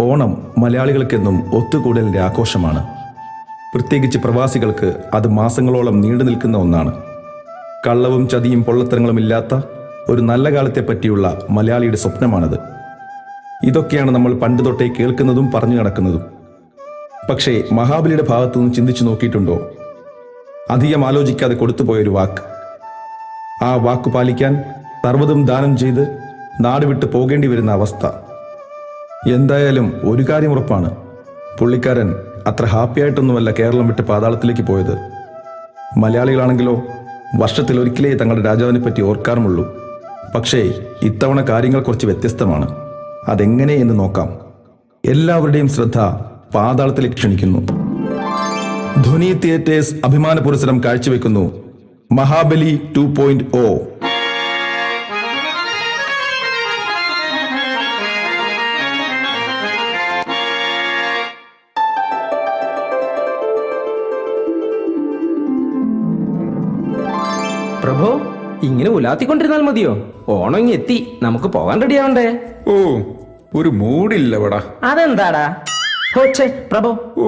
ഓണം മലയാളികൾക്കെന്നും ഒത്തുകൂടലിൻ്റെ ആഘോഷമാണ്. പ്രത്യേകിച്ച് പ്രവാസികൾക്ക് അത് മാസങ്ങളോളം നീണ്ടു നിൽക്കുന്ന ഒന്നാണ്. കള്ളവും ചതിയും പൊള്ളത്തരങ്ങളും ഇല്ലാത്ത ഒരു നല്ല കാലത്തെ പറ്റിയുള്ള മലയാളിയുടെ സ്വപ്നമാണത്. ഇതൊക്കെയാണ് നമ്മൾ പണ്ട് തൊട്ടേ കേൾക്കുന്നതും പറഞ്ഞു നടക്കുന്നതും. പക്ഷേ മഹാബലിയുടെ ഭാഗത്തുനിന്ന് ചിന്തിച്ചു നോക്കിയിട്ടുണ്ടോ? അധികം ആലോചിക്കാതെ കൊടുത്തുപോയൊരു വാക്ക്. ആ വാക്കു പാലിക്കാൻ സർവ്വതും ദാനം ചെയ്ത് നാട് വിട്ട് പോകേണ്ടി വരുന്ന അവസ്ഥ. എന്തായാലും ഒരു കാര്യം ഉറപ്പാണ്, പുള്ളിക്കാരൻ അത്ര ഹാപ്പിയായിട്ടൊന്നുമല്ല കേരളം വിട്ട് പാതാളത്തിലേക്ക് പോയത്. മലയാളികളാണെങ്കിലോ വർഷത്തിൽ ഒരിക്കലേ തങ്ങളുടെ രാജാവിനെ പറ്റി ഓർക്കാറുമുള്ളൂ. പക്ഷേ ഇത്തവണ കാര്യങ്ങൾ കുറച്ച് വ്യത്യസ്തമാണ്. അതെങ്ങനെ എന്ന് നോക്കാം. എല്ലാവരുടെയും ശ്രദ്ധ പാതാളത്തിലേക്ക് ക്ഷണിക്കുന്നു. ധ്വനി തിയേറ്റേഴ്സ് അഭിമാന പുരസ്സരം കാഴ്ചവെക്കുന്നു മഹാബലി 2.0. പ്രഭു, ഇങ്ങനെ ഉലാത്തിക്കൊണ്ടിരുന്നാൽ മതിയോ? ഓണം ഇങ്ങ് എത്തി, നമുക്ക് പോകാൻ റെഡിയാവണ്ടേ? ഓ, ഒരു മൂടില്ലവടാ. അതെന്താടാ? പ്രഭു, ഓ,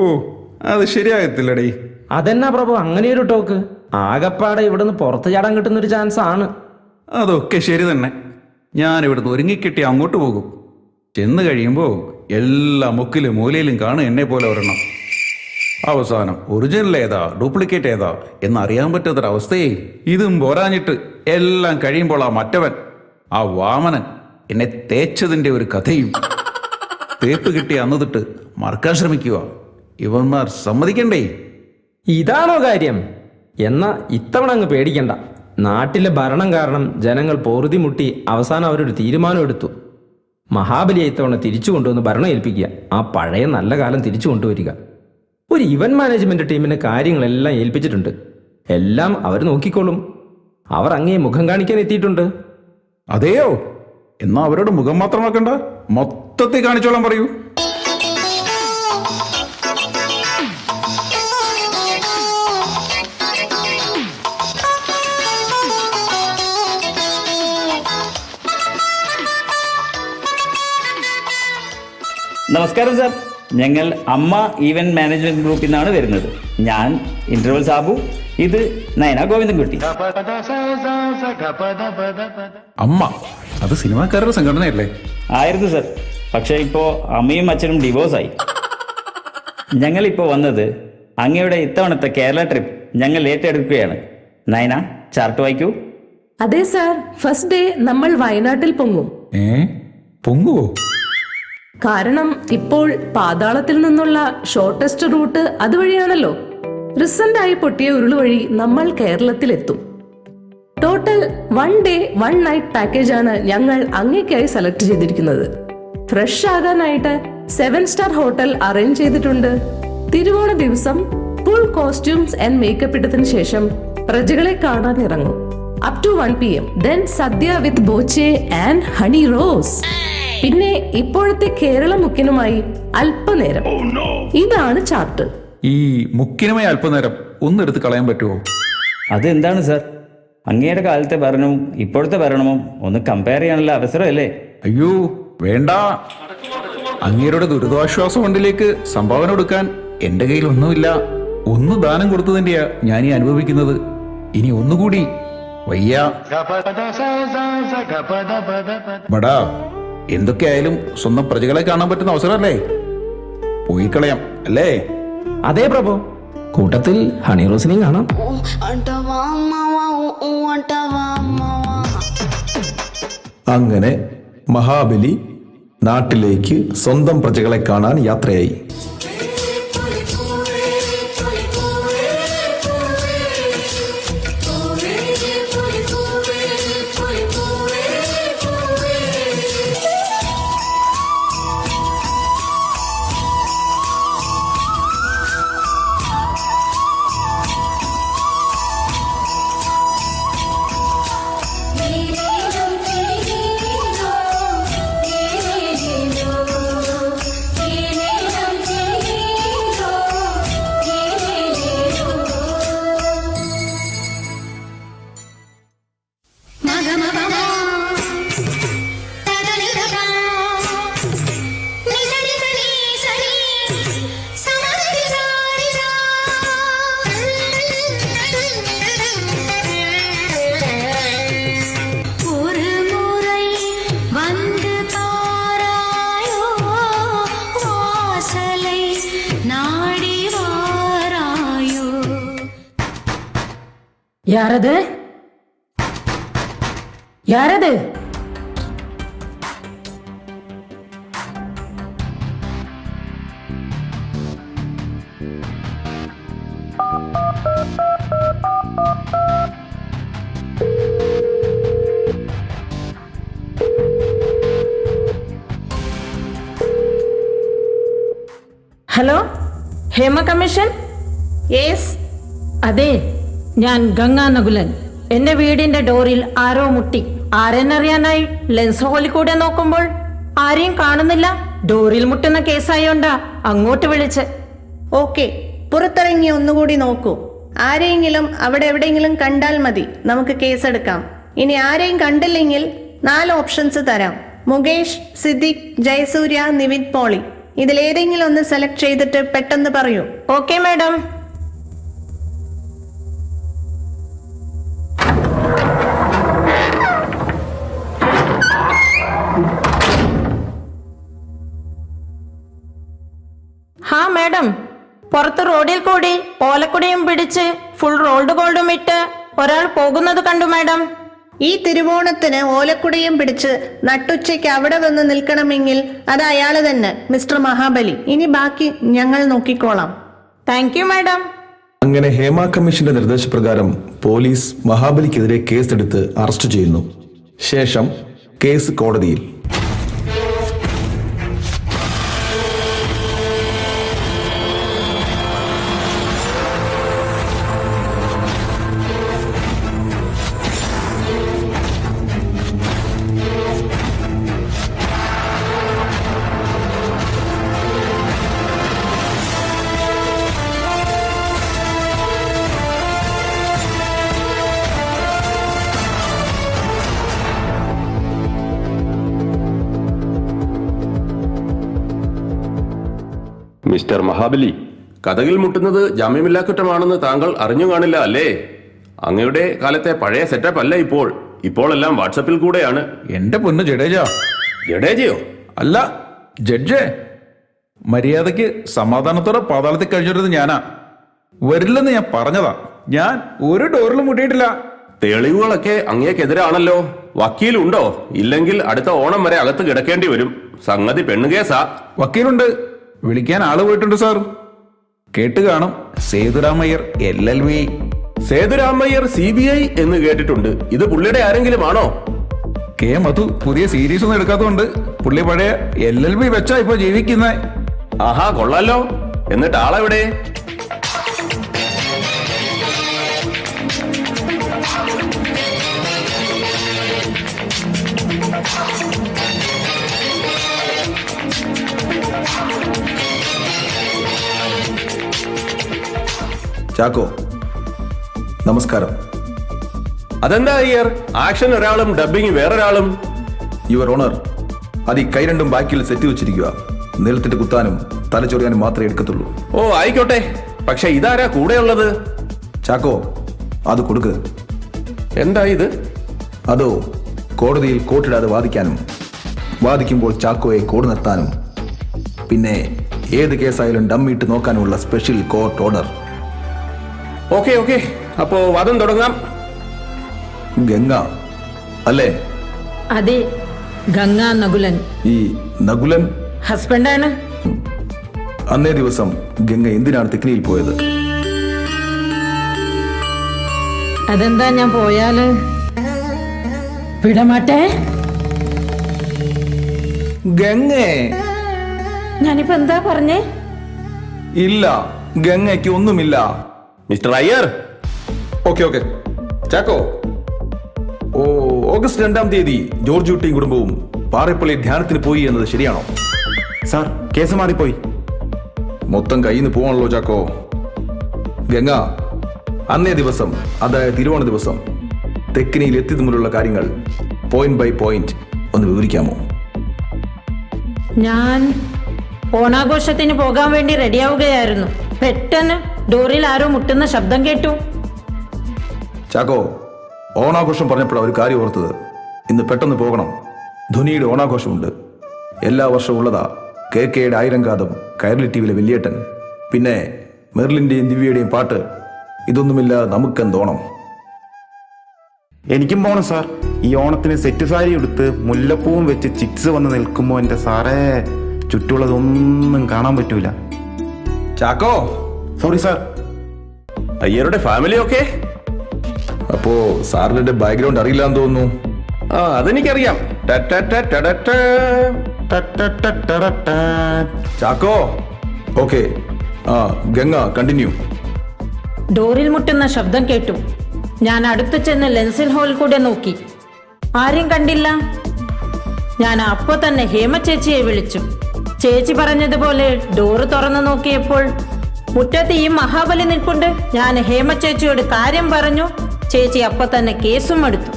അത് ശരിയാകത്തില്ലടേ. അതെന്നാ പ്രഭു അങ്ങനെയൊരു ടോക്ക്? ആകപ്പാടെ ഇവിടുന്ന് പുറത്ത് ചാടാൻ കിട്ടുന്നൊരു ചാൻസ് ആണ്. അതൊക്കെ ശരി തന്നെ. ഞാൻ ഇവിടുന്ന് ഒരുങ്ങിക്കെട്ടി അങ്ങോട്ട് പോകും. ചെന്ന് കഴിയുമ്പോൾ എല്ലാ മുക്കിലും മൂലയിലും കാണും എന്നെ പോലെ ഒരെണ്ണം. അവസാനം ഒറിജിനൽ ഏതാ ഡ്യൂപ്ലിക്കേറ്റ് ഏതാ എന്നറിയാൻ പറ്റാത്തൊരവസ്ഥയെ. ഇതും പോരാഞ്ഞിട്ട് എല്ലാം കഴിയുമ്പോൾ ആ മറ്റവൻ, ആ വാമനൻ എന്നെ തേച്ചതിൻ്റെ ഒരു കഥയും. തേപ്പ് കിട്ടി അന്ന് തൊട്ട് മറക്കാൻ ശ്രമിക്കുക. ഇവന്മാർ സമ്മതിക്കണ്ടേ? ഇതാണോ കാര്യം? എന്നാ ഇത്തവണ അങ്ങ് പേടിക്കണ്ട. നാട്ടിലെ ഭരണം കാരണം ജനങ്ങൾ പൊറുതിമുട്ടി അവസാനം അവരൊരു തീരുമാനം എടുത്തു. മഹാബലിയെ ഇത്തവണ തിരിച്ചു കൊണ്ടുവന്ന് ഭരണം ഏൽപ്പിക്കുക. ആ പഴയ നല്ല കാലം തിരിച്ചു കൊണ്ടുവരിക. ഒരു ഇവന്റ് മാനേജ്മെന്റ് ടീമിന് കാര്യങ്ങളെല്ലാം ഏൽപ്പിച്ചിട്ടുണ്ട്. എല്ലാം അവർ നോക്കിക്കോളും. അവർ അങ്ങേ മുഖം കാണിക്കാൻ എത്തിയിട്ടുണ്ട്. അതെയോ? എന്നാ അവരോട് മുഖം മാത്രമാക്കണ്ട, മൊത്തത്തിൽ കാണിച്ചോളാൻ പറയൂ. നമസ്കാരം സാർ, ഞങ്ങൾ അമ്മ ഈവന്റ് മാനേജ്മെന്റ് ഗ്രൂപ്പിൽ നിന്നാണ് വരുന്നത്. ഞാൻ ഇന്റർവൽ സാബു, ഇത് നയന ഗോവിന്ദൻകുട്ടി. അമ്മ, അത് സിനിമാക്കാരുടെ സംഘടനയല്ലേ? ആയിരുന്നു സാർ, പക്ഷേ ഇപ്പോൾ അമ്മയും അച്ഛനും ഡിവോഴ്സായി. ഞങ്ങളിപ്പോൾ വന്നത് അങ്ങയുടെ ഇത്തവണത്തെ കേരള ട്രിപ്പ് ഞങ്ങൾ ഏറ്റെടുക്കുകയാണ്. നയന, ചാർട്ട് വായിക്കൂ. അതെ സാർ, ഫസ്റ്റ് ഡേ നമ്മൾ വയനാട്ടിൽ പൊങ്ങും. പൊങ്ങുവോ? കാരണം ഇപ്പോൾ പാതാളത്തിൽ നിന്നുള്ള ഷോർട്ടസ്റ്റ് റൂട്ട് അതുവഴിയാണല്ലോ. റീസെന്റ് ആയി പൊട്ടിയ ഉരുള് വഴി നമ്മൾ കേരളത്തിലെത്തും. ടോട്ടൽ 1 ഡേ 1 നൈറ്റ് പാക്കേജ് ആണ് ഞങ്ങൾ അങ്ങേക്കായി സെലക്ട് ചെയ്തിരിക്കുന്നത്. ഫ്രഷ് ആകാനായിട്ട് 7 സ്റ്റാർ ഹോട്ടൽ അറേഞ്ച് ചെയ്തിട്ടുണ്ട്. തിരുവോണ ദിവസം ഫുൾ കോസ്റ്റ്യൂംസ് ആൻഡ് മേക്കപ്പ് ഇട്ടതിന് ശേഷം പ്രജകളെ കാണാൻ ഇറങ്ങും. Up to 1 PM. Then sadya with Boche and Honey Rose. പിന്നെ ഇപ്പോഴത്തെ കേരള മുക്കിനുമായി അല്പനേരം. ഇതാണ് ചാർട്ട്. ഈ മുക്കിനുമായി അല്പനേരം ഒന്നെടുത്ത് കളയാൻ പറ്റുമോ? അതെന്താണ് സാർ? അങ്ങയുടെ കാലത്തെ ഭരണവും ഇപ്പോഴത്തെ ഭരണവും ഒന്ന് കമ്പയർ ചെയ്യാനുള്ള അവസരമല്ലേ? അയ്യോ വേണ്ട. അങ്ങേരുടെ ദുരിതാശ്വാസ ഫണ്ടിലേക്ക് സംഭാവന കൊടുക്കാൻ എന്റെ കയ്യിൽ ഒന്നുമില്ല. ഒന്ന് ദാനം കൊടുത്തതിന്റെയാ ഞാൻ ഈ അനുഭവിക്കുന്നത്. ഇനി ഒന്നുകൂടി വയ്യ. ബടാ, എന്തൊക്കെയായാലും സ്വന്തം പ്രജകളെ കാണാൻ പറ്റുന്ന അവസരമല്ലേ? പോയി കളയാം അല്ലേ? അതെ പ്രഭു, കൂട്ടത്തിൽ ഹണി റോസിനെയും കാണാം. അങ്ങനെ മഹാബലി നാട്ടിലേക്ക് സ്വന്തം പ്രജകളെ കാണാൻ യാത്രയായി. Thank you. யாரது யாரது? Hello, Hema commission? യെസ്. അതെ, ഞാൻ ഗംഗാ നകുലൻ. എന്റെ വീടിന്റെ ഡോറിൽ ആരോ മുട്ടി. ആരെന്നറിയാനായി ലെൻസ് ഹോളിൽ കൂടെ നോക്കുമ്പോൾ ആരെയും കാണുന്നില്ല. ഡോറിൽ മുട്ടുന്ന കേസായോണ്ടാ അങ്ങോട്ട് വിളിച്ച്. ഓക്കെ, പുറത്തിറങ്ങി ഒന്നുകൂടി നോക്കൂ. ആരെയെങ്കിലും അവിടെ എവിടെയെങ്കിലും കണ്ടാൽ മതി, നമുക്ക് കേസെടുക്കാം. ഇനി ആരെയും കണ്ടില്ലെങ്കിൽ 4 ഓപ്ഷൻസ് തരാം. മുകേഷ്, സിദ്ദിഖ്, ജയസൂര്യ, നിവിൻ പോളി. ഇതിലേതെങ്കിലും ഒന്ന് സെലക്ട് ചെയ്തിട്ട് പെട്ടെന്ന് പറയൂ. Okay madam. ഹാ മാഡം, പുറത്ത് റോഡിൽ കൂടി ഓലക്കുടയും പിടിച്ച് ഫുൾ റോൾഡ് ഗോൾഡും ഇട്ട് ഒരാൾ പോകുന്നത് കണ്ടു മാഡം. ഈ തിരുവോണത്തിന് ഓലക്കുടയും പിടിച്ച് നട്ടുച്ചയ്ക്ക് അവിടെ വന്ന് നിൽക്കണമെങ്കിൽ അത് അയാള് തന്നെ, മിസ്റ്റർ മഹാബലി. ഇനി ബാക്കി ഞങ്ങൾ നോക്കിക്കോളാം. Thank you madam. അങ്ങനെ ഹേമ കമ്മീഷന്റെ നിർദ്ദേശപ്രകാരം പോലീസ് മഹാബലിക്കെതിരെ കേസെടുത്ത് അറസ്റ്റ് ചെയ്യുന്നു. ശേഷം കേസ് കോടതിയിൽ. മിസ്റ്റർ മഹാബലി, കഥകിൽ മുട്ടുന്നത് ജാമ്യമില്ലാ കുറ്റമാണെന്ന് താങ്കൾ അറിഞ്ഞു കാണില്ല അല്ലേ? അങ്ങയുടെ കാലത്തെ പഴയ സെറ്റപ്പ് അല്ല ഇപ്പോൾ. ഇപ്പോഴെല്ലാം വാട്സപ്പിൽ കൂടെയാണ്. എന്റെ പൊന്ന് ജഡേജ. ജഡേജയോ? അല്ല, ജഡ്ജേ. മര്യാദയ്ക്ക് സമാധാനത്തോടെ പാതാളത്തിൽ കഴിഞ്ഞിരുന്നത് ഞാനാ. വരില്ലെന്ന് ഞാൻ പറഞ്ഞതാ. ഞാൻ ഒരു ഡോറിലും മുട്ടിയിട്ടില്ല. തെളിവുകളൊക്കെ അങ്ങേക്കെതിരാണല്ലോ. വക്കീലുണ്ടോ? ഇല്ലെങ്കിൽ അടുത്ത ഓണം വരെ അകത്ത് കിടക്കേണ്ടി വരും. സംഗതി പെണ്ണുകേസാ. വക്കീലുണ്ട്, വിളിക്കാൻ ആള് പോയിട്ടുണ്ട് സാർ. കേട്ട് കാണും, സേതുരാമയ്യർ LLB. സേതുരാമയ്യർ CBI എന്ന് കേട്ടിട്ടുണ്ട്. ഇത് പുള്ളിയുടെ ആരെങ്കിലും ആണോ? K. മധു പുതിയ സീരീസ് ഒന്നും എടുക്കാത്തതുകൊണ്ട് പുള്ളി പഴയ LLB വെച്ചാ ഇപ്പൊ ജീവിക്കുന്നേ. ആഹാ, കൊള്ളാലോ. എന്നിട്ട് ആളെവിടെ? ചാക്കോ, നമസ്കാരം. അതെന്താ അയ്യർ, ആക്ഷൻ ഒരാളും ഡബിങ് വേറൊരാളും? യുവർ ഓണർ, അത് ഈ കൈ രണ്ടും ബാക്കിൽ സെറ്റ് വെച്ചിരിക്കുക. നിലത്തിട്ട് കുത്താനും തലച്ചൊറിയാനും മാത്രമേ എടുക്കത്തുള്ളൂ. ഓ ആയിക്കോട്ടെ. പക്ഷെ ഇതാരാ കൂടെയുള്ളത്? ചാക്കോ, അത് കൊടുക്ക്. എന്താ ഇത്? അതോ കോടതിയിൽ കോട്ടിടാതെ വാദിക്കാനും വാദിക്കുമ്പോൾ ചാക്കോയെ കോട് നിർത്താനും പിന്നെ ഏത് കേസായാലും ഡമ്മിയിട്ട് നോക്കാനുമുള്ള special court order. Okay okay, അപ്പോ വാദം തുടങ്ങാം. ഗംഗ അല്ലേ? അതെ, ഗംഗാ നകുലൻ. ഈ നകുലൻ ഹസ്ബൻഡാണ്. അന്നേ ദിവസം ഗംഗ എന്തിനാണ് തെക്കിനിയിൽ പോയത്? അതെന്താ, ഞാൻ പോയാല് വിടമാട്ടേ? ഗംഗേ, ഞാനിപ്പോ എന്താ പറഞ്ഞേ? ഇല്ല, ഗംഗയ്ക്ക് ഒന്നുമില്ല. Mister Iyer. Okay okay Chacko. August 2-ാം തീയതി ജോർജ് കുട്ടിയും കുടുംബവും പാറേപ്പള്ളി ധ്യാനത്തിന് പോയി എന്നത് ശരിയാണോ? സാർ, കേസ് മാറിപ്പോയി. മൊത്തം കയ്യിൽ നിന്ന് പോവാണല്ലോ ചാക്കോ. ഗംഗ അന്നേ ദിവസം, അതായത് തിരുവോണ ദിവസം തെക്കിനിയിൽ എത്തിയത് മുതലുള്ള കാര്യങ്ങൾ പോയിന്റ് ബൈ പോയിന്റ് ഒന്ന് വിവരിക്കാമോ? ഞാൻ ഓണാഘോഷത്തിന് പോകാൻ വേണ്ടി റെഡിയാവുകയായിരുന്നു. പെട്ടെന്ന് ഡോറിൽ ആരോ മുട്ടുന്ന ശബ്ദം കേട്ടു. ചാക്കോ, ഓണാഘോഷം പറഞ്ഞപ്പോൾ ഒരു കാര്യം ഓർത്തത്. ഇന്ന് പെട്ടെന്ന് പോകണം. ധോനിയുടെ ഓണാഘോഷമുണ്ട്. എല്ലാ വർഷവും ഉള്ളതാ. KKയുടെ 1000 കാതം, കൈരളി TVയിലെ വലിയേട്ടൻ, പിന്നെ മെർലിന്റെയും ദിവ്യയുടെയും പാട്ട്. ഇതൊന്നുമില്ല നമുക്കെന്തോണം. എനിക്കും പോണം സാർ. ഈ ഓണത്തിന് സെറ്റ് സാരി എടുത്ത് മുല്ലപ്പൂവും വെച്ച് ചിക്സ് വന്ന് നിൽക്കുമ്പോൾ എൻ്റെ സാറേ ചുറ്റുമുള്ളതൊന്നും കാണാൻ പറ്റൂല. Chacko, sorry sir. അയ്യരുടെ ഫാമിലി ഒക്കെ? അപ്പോ സാറിന്റെ ബാക്ക്ഗ്രൗണ്ട് അറിയില്ലാന്ന് തോന്നുന്നു. ആ, അതെനിക്കറിയാം. ചാക്കോ, ഓക്കെ. ആ, ഗംഗ കണ്ടിന്യൂ. ഡോറിൽ മുട്ടുന്ന ശബ്ദം കേട്ടു. ഞാൻ അടുത്ത് ചെന്ന് ലെൻസിൽ ഹോൾ കൂടെ നോക്കി. ആരെയും കണ്ടില്ല. ഞാൻ അപ്പോ തന്നെ ഹേമ ചേച്ചിയെ വിളിച്ചു. ചേച്ചി പറഞ്ഞതുപോലെ ഡോറ് തുറന്നു നോക്കിയപ്പോൾ മുറ്റത്ത് ഈ മഹാബലി നിൽപ്പുണ്ട്. ഞാൻ ഹേമ ചേച്ചിയോട് കാര്യം പറഞ്ഞു. ചേച്ചി അപ്പൊ തന്നെ കേസും എടുത്തു.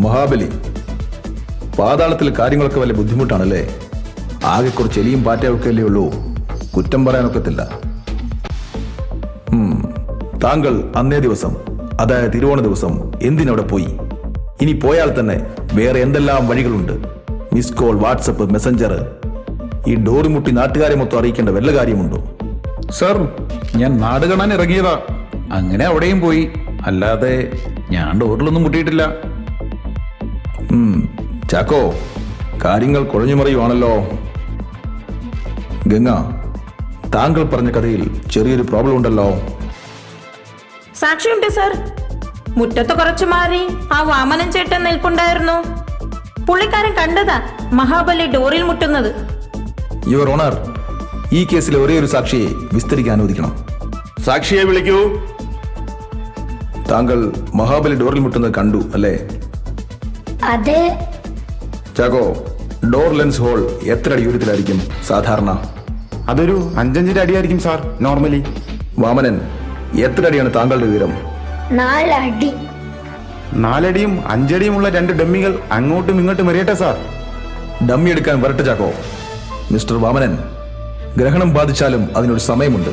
മഹാബലി, പാതാളത്തിൽ കാര്യങ്ങളൊക്കെ വലിയ ബുദ്ധിമുട്ടാണല്ലേ. ആകെ കുറച്ച് എലിയും പാറ്റയൊക്കെ അല്ലേ ഉള്ളൂ, കുറ്റം പറയാനൊക്കത്തില്ല. താങ്കൾ അന്നേ ദിവസം, അതായത് തിരുവോണ ദിവസം എന്തിനവിടെ പോയി? ഇനി പോയാൽ തന്നെ വേറെ എന്തെല്ലാം വഴികളുണ്ട്? Miss call, WhatsApp, Messenger. ഈ ഡോറ് മുട്ടി നാട്ടുകാരെ മൊത്തം അറിയിക്കേണ്ട വല്ല കാര്യമുണ്ടോ? സർ, ഞാൻ നാട് കാണാൻ ഇറങ്ങിയതാ. അങ്ങനെ അവിടെയും പോയി. അല്ലാതെ ഞാൻ ഡോറിലൊന്നും മുട്ടിയിട്ടില്ല. ചാക്കോ, കാര്യങ്ങൾ കുഴഞ്ഞു മറിയുവാണല്ലോ. ഗംഗ, താങ്കൾ പറഞ്ഞ കഥയിൽ ചെറിയൊരു പ്രോബ്ലം ഉണ്ടല്ലോ. സാക്ഷിയുണ്ട് സർ. മുറ്റത്ത് കുറച്ചു മാറി ആ വാമനൻ ചേട്ടൻ നിൽപ്പുണ്ടായിരുന്നു. പുള്ളിക്കാരൻ കണ്ടതാ മഹാബലി ഡോറിൽ മുട്ടുന്നത്. യുവർ ഓണർ, ഈ കേസിലെ ഒരേ ഒരു സാക്ഷിയെ വിസ്തരിക്കാൻ അനുവദിക്കണം. സാക്ഷിയെ വിളിക്കൂ. താങ്കൾ മഹാബലി ഡോറിൽ മുട്ടുന്നത് കണ്ടു അല്ലേ? അതെ. ചാക്കോ, ഡോർ ലെൻസ് ഹോൾ എത്ര അടി ഉയരത്തിലായിരിക്കും സാധാരണ? അതൊരു 5-5 അടിയായിരിക്കും സാർ നോർമലി. വാമനൻ, എത്ര അടിയാണ് താങ്കളുടെ ഉയരം? 4 അടി. 4 അടിയും 5 അടിയുമുള്ള 2 ഡമ്മികൾ അങ്ങോട്ടും ഇങ്ങോട്ടും എറിയട്ടെ സാർ. ഡമ്മി എടുക്കാൻ വരട്ടെ ചാക്കോ. മിസ്റ്റർ വാമനൻ, ഗ്രഹണം ബാധിച്ചാലും അതിനൊരു സമയമുണ്ട്.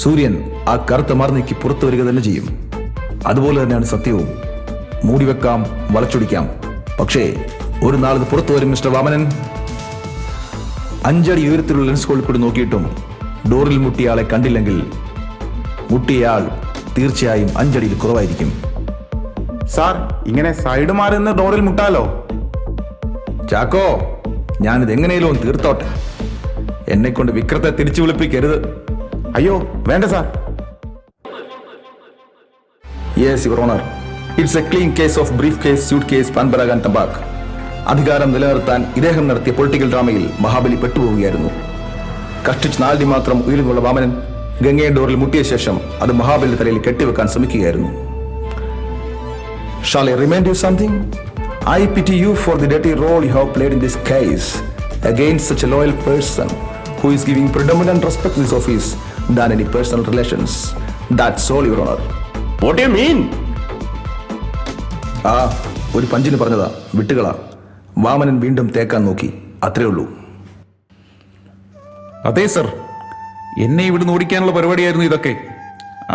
സൂര്യൻ ആ കറുത്ത മറന്നേക്ക് പുറത്തു വരിക തന്നെ ചെയ്യും. അതുപോലെ തന്നെയാണ് സത്യവും. മൂടിവെക്കാം, വളച്ചൊടിക്കാം, പക്ഷേ ഒരു നാൾ ഇത് പുറത്തു വരും. മിസ്റ്റർ വാമനൻ, 5 അടി ഉയരത്തിലുള്ള ലെൻസ് ഹോളിൽ കൂടി നോക്കിയിട്ടും ഡോറിൽ മുട്ടിയ ആളെ കണ്ടില്ലെങ്കിൽ മുട്ടിയയാൾ തീർച്ചയായും 5 അടിയിൽ കുറവായിരിക്കും. സാർ, ഇങ്ങനെ സൈഡ് മാറി നിന്ന് ഡോറിൽ മുട്ടാലോ? ചാക്കോ, ഞാനിത് എങ്ങനെയും തീർത്തോട്ടെ. എന്നെ കൊണ്ട് വിക്രത്തെ തിരിച്ചു വിളിപ്പിക്കരുത്. അയ്യോ വേണ്ട sir. Yes your honour, it's a clean case of briefcase, suitcase, Pan Parag and തബാക്. അധികാരം നിലനിർത്താൻ ഇദ്ദേഹം നടത്തിയ പൊളിറ്റിക്കൽ ഡ്രാമയിൽ മഹാബലി പെട്ടുപോവുകയായിരുന്നു. കഷ്ടിച്ച് 4 അടി മാത്രം ഉയരുന്നുള്ള വാമനൻ ഗംഗയെ ഡോറിൽ മുട്ടിയ ശേഷം അത് മഹാബലി തലയിൽ കെട്ടിവെക്കാൻ ശ്രമിക്കുകയായിരുന്നു. Shall I remind you something? I pity you for the dirty role you have played in this case against such a loyal person who is giving predominant respect to this office than any personal relations. That's all, Your Honor. What do you mean? ആ, ഒരു പഞ്ചിന് പറഞ്ഞതാ, വിട്ടുകളാ. വാമനൻ വീണ്ടും തേക്കാൻ നോക്കി, അത്രേ ഉള്ളൂ. അതെ sir, എന്നെ ഇവിടുന്ന് ഓടിക്കാനുള്ള പരിപാടിയായിരുന്നു ഇതൊക്കെ.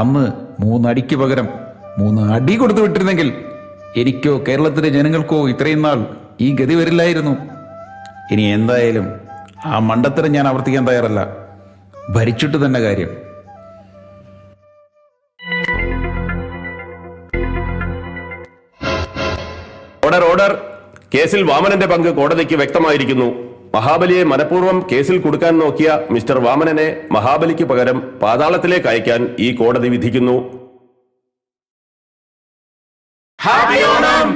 അന്ന് 3 അടിക്ക് പകരം 3 അടി കൊടുത്തു വിട്ടിരുന്നെങ്കിൽ എനിക്കോ കേരളത്തിലെ ജനങ്ങൾക്കോ ഇത്രയും നാൾ ഈ ഗതി വരില്ലായിരുന്നു. ഇനി എന്തായാലും ആ മണ്ടത്തരം ഞാൻ ആവർത്തിക്കാൻ തയ്യാറല്ല. ഭരിച്ചിട്ട് തന്നെ കാര്യം. Order, order. കേസിൽ വാമനന്റെ പങ്ക് കോടതിക്ക് വ്യക്തമായിരിക്കുന്നു. മഹാബലിയെ മനഃപൂർവ്വം കേസിൽ കൊടുക്കാൻ നോക്കിയ മിസ്റ്റർ വാമനനെ മഹാബലിക്ക് പകരം പാതാളത്തിലേക്ക് അയക്കാൻ ഈ കോടതി വിധിക്കുന്നു. ഹാപ്പി ഓണം.